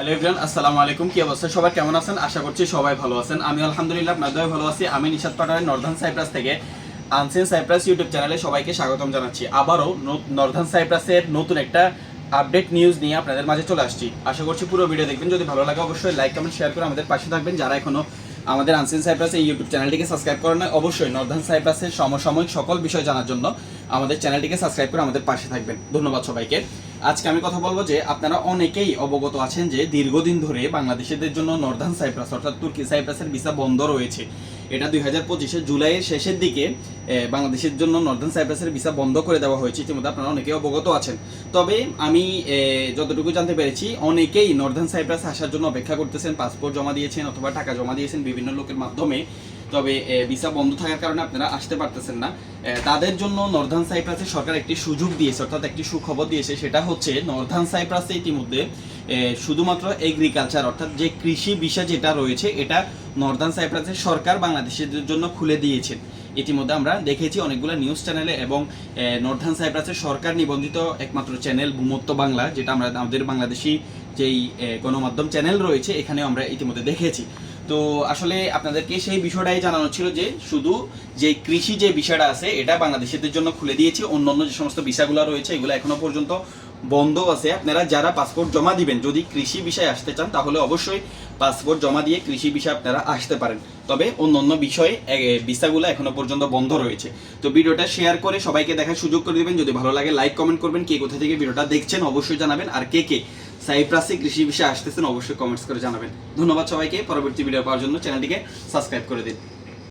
Hello everyone, আসসালামু আলাইকুম। কি অবস্থা সবাই, কেমন আছেন? আশা করছি সবাই ভালো আছেন। আমি আলহামদুলিল্লাহ আপনাদের ভালো আছি। আমি নিশাত পাটোয়ারি নর্দার্ন সাইপ্রাস থেকে আনসিন সাইপ্রাস ইউটিউব চ্যানেলে সবাইকে স্বাগতম জানাচ্ছি। আবারও নর্দার্ন সাইপ্রাসের নতুন একটা আপডেট নিউজ নিয়ে আপনাদের মাঝে চলে আসছি। আশা করছি পুরো ভিডিও দেখবেন। যদি ভালো লাগে অবশ্যই লাইক কমেন্ট শেয়ার করে আমাদের পাশে থাকবেন। যারা এখনো আমাদের আনসিন সাইপ্রাস এই ইউটিউব চ্যানেলটিকে সাবস্ক্রাইব করেন না, অবশ্যই নর্দার্ন সাইপ্রাসের সমসাময়িক সকল বিষয় জানার জন্য আমাদের চ্যানেলটিকে সাবস্ক্রাইব করে আমাদের পাশে থাকবেন। ধন্যবাদ সবাইকে। আজকে আমি কথা বলবো যে আপনারা অনেকেই অবগত আছেন যে দীর্ঘদিন ধরে বাংলাদেশিদের জন্য নর্দার্ন সাইপ্রাস অর্থাৎ তুর্কি সাইপ্রাসের ভিসা বন্ধ রয়েছে। এটা 2025 জুলাইয়ের শেষের দিকে বাংলাদেশের জন্য নর্দার্ন সাইপ্রাসের ভিসা বন্ধ করে দেওয়া হয়েছে। ইতিমধ্যে আপনারা অনেকেই অবগত আছেন। তবে আমি যতটুকু জানতে পেরেছি অনেকেই নর্দার্ন সাইপ্রাস আসার জন্য অপেক্ষা করতেছেন, পাসপোর্ট জমা দিয়েছেন অথবা টাকা জমা দিয়েছেন বিভিন্ন লোকের মাধ্যমে। তবে ভিসা বন্ধ থাকার কারণে আপনারা আসতে পারতেছেন না। তাদের জন্য নর্দার্ন সাইপ্রাসে সরকার একটি সুযোগ দিয়েছে, অর্থাৎ একটি সুখবর দিয়েছে। সেটা হচ্ছে নর্দার্ন সাইপ্রাসে ইতিমধ্যে শুধুমাত্র এগ্রিকালচার অর্থাৎ যে কৃষি ভিসা যেটা রয়েছে এটা নর্দার্ন সাইপ্রাসের সরকার বাংলাদেশিদের জন্য খুলে দিয়েছে। ইতিমধ্যে আমরা দেখেছি অনেকগুলো নিউজ চ্যানেলে এবং নর্দার্ন সাইপ্রাসের সরকার নিবন্ধিত একমাত্র চ্যানেল ভূমত্ব বাংলা, যেটা আমরা আমাদের বাংলাদেশি যেই গণমাধ্যম চ্যানেল রয়েছে এখানেও আমরা ইতিমধ্যে দেখেছি। তো আসলে আপনাদেরকে সেই বিষয়টাই জানানো ছিল যে শুধু যে কৃষি যে বিষয়টা আছে এটা বাংলাদেশিদের জন্য খুলে দিয়েছে, অন্যান্য যে সমস্ত ভিসাগুলো রয়েছে এগুলো এখনো পর্যন্ত বন্ধ আছে। আপনারা যারা পাসপোর্ট জমা দিবেন, যদি কৃষি বিষয়ে আসতে চান তাহলে অবশ্যই পাসপোর্ট জমা দিয়ে কৃষি বিষয়ে আপনারা আসতে পারেন। তবে অন্যান্য বিষয়ে ভিসাগুলো এখনো পর্যন্ত বন্ধ রয়েছে। তো ভিডিওটা শেয়ার করে সবাইকে দেখার সুযোগ করে দিবেন। যদি ভালো লাগে লাইক কমেন্ট করবেন। কে কোথা থেকে ভিডিওটা দেখছেন অবশ্যই জানাবেন। আর কে কে সাইপ্রাসে কৃষি বিষয়ে আসতেছেন অবশ্যই কমেন্টস করে জানাবেন। ধন্যবাদ সবাইকে। পরবর্তী ভিডিও পাওয়ার জন্য চ্যানেলটিকে সাবস্ক্রাইব করে দিন।